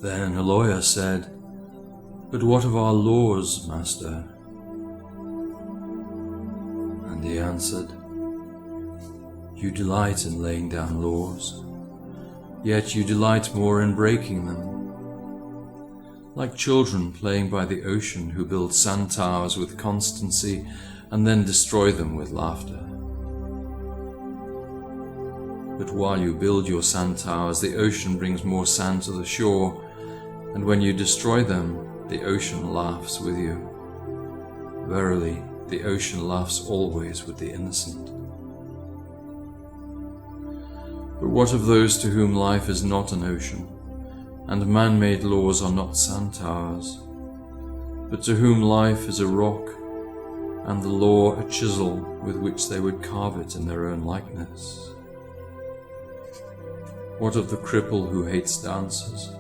Then a lawyer said, "But what of our laws, Master?" And he answered, "You delight in laying down laws, yet you delight more in breaking them. Like children playing by the ocean who build sand towers with constancy and then destroy them with laughter. But while you build your sand towers, the ocean brings more sand to the shore, and when you destroy them, the ocean laughs with you. Verily, the ocean laughs always with the innocent. But what of those to whom life is not an ocean, and man-made laws are not sand towers, but to whom life is a rock, and the law a chisel with which they would carve it in their own likeness? What of the cripple who hates dancers?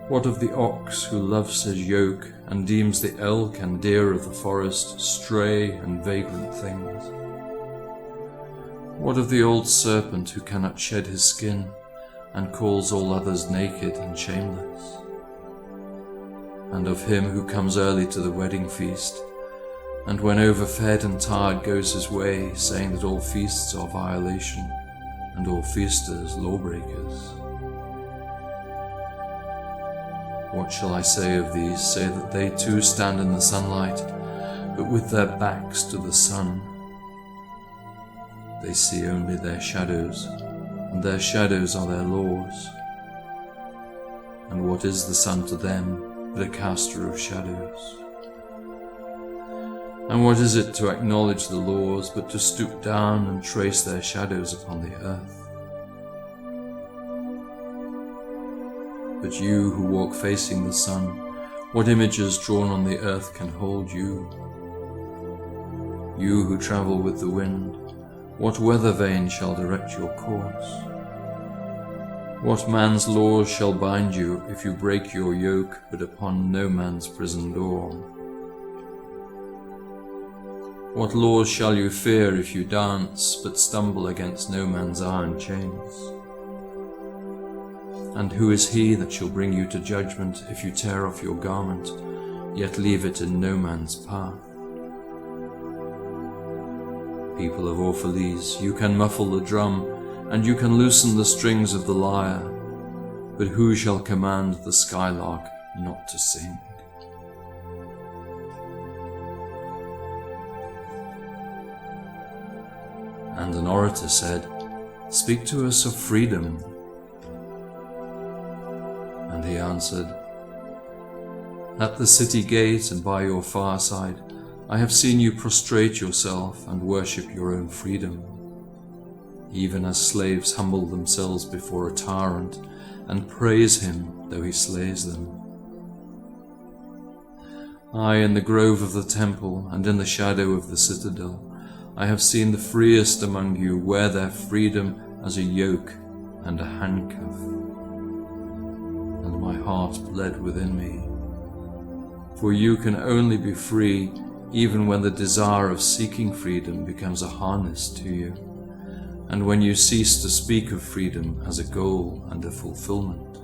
What of the ox who loves his yoke and deems the elk and deer of the forest stray and vagrant things? What of the old serpent who cannot shed his skin and calls all others naked and shameless? And of him who comes early to the wedding feast, and when overfed and tired goes his way, saying that all feasts are violation, and all feasters lawbreakers? What shall I say of these, say that they too stand in the sunlight, but with their backs to the sun? They see only their shadows, and their shadows are their laws. And what is the sun to them but a caster of shadows? And what is it to acknowledge the laws but to stoop down and trace their shadows upon the earth? But you who walk facing the sun, what images drawn on the earth can hold you? You who travel with the wind, what weather vane shall direct your course? What man's laws shall bind you if you break your yoke but upon no man's prison door? What laws shall you fear if you dance but stumble against no man's iron chains? And who is he that shall bring you to judgment if you tear off your garment, yet leave it in no man's path? People of Orphalese, you can muffle the drum, and you can loosen the strings of the lyre, but who shall command the skylark not to sing? And an orator said, "Speak to us of freedom." And he answered, "At the city gate and by your fireside, I have seen you prostrate yourself and worship your own freedom, even as slaves humble themselves before a tyrant and praise him though he slays them. I, in the grove of the temple and in the shadow of the citadel, I have seen the freest among you wear their freedom as a yoke and a handcuff. And my heart bled within me. For you can only be free even when the desire of seeking freedom becomes a harness to you, and when you cease to speak of freedom as a goal and a fulfillment.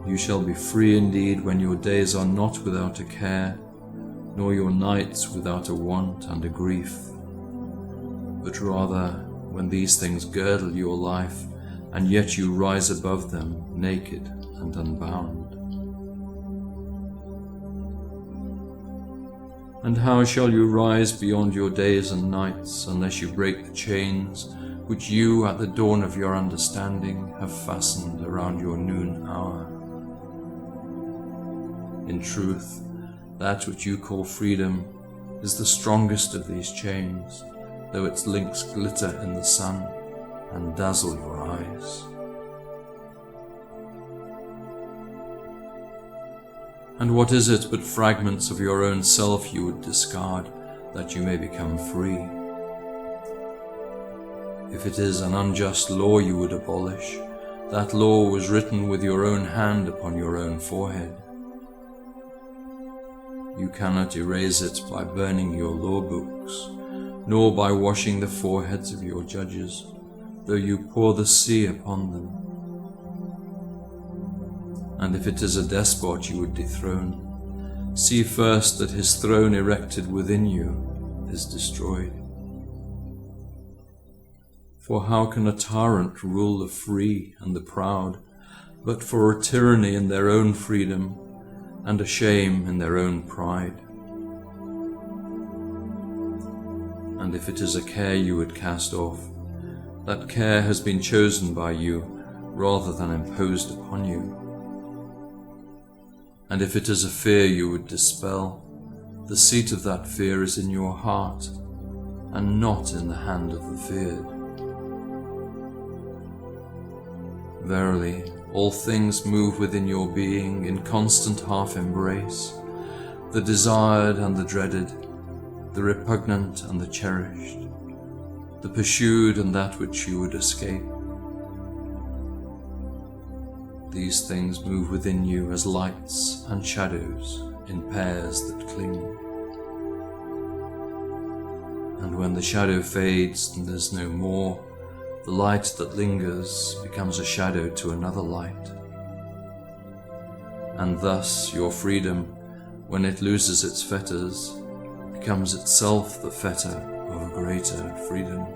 You shall be free indeed when your days are not without a care, nor your nights without a want and a grief, but rather when these things girdle your life, and yet you rise above them naked and unbound. And how shall you rise beyond your days and nights unless you break the chains which you at the dawn of your understanding have fastened around your noon hour? In truth, that which you call freedom is the strongest of these chains, though its links glitter in the sun and dazzle your eyes. And what is it but fragments of your own self you would discard, that you may become free? If it is an unjust law you would abolish, that law was written with your own hand upon your own forehead. You cannot erase it by burning your law books, nor by washing the foreheads of your judges, though you pour the sea upon them. And if it is a despot you would dethrone, see first that his throne erected within you is destroyed. For how can a tyrant rule the free and the proud, but for a tyranny in their own freedom, and a shame in their own pride? And if it is a care you would cast off, that care has been chosen by you rather than imposed upon you. And if it is a fear you would dispel, the seat of that fear is in your heart, and not in the hand of the feared. Verily, all things move within your being in constant half-embrace, the desired and the dreaded, the repugnant and the cherished, the pursued and that which you would escape. These things move within you as lights and shadows in pairs that cling. And when the shadow fades and there's no more, the light that lingers becomes a shadow to another light. And thus your freedom, when it loses its fetters, becomes itself the fetter of a greater freedom.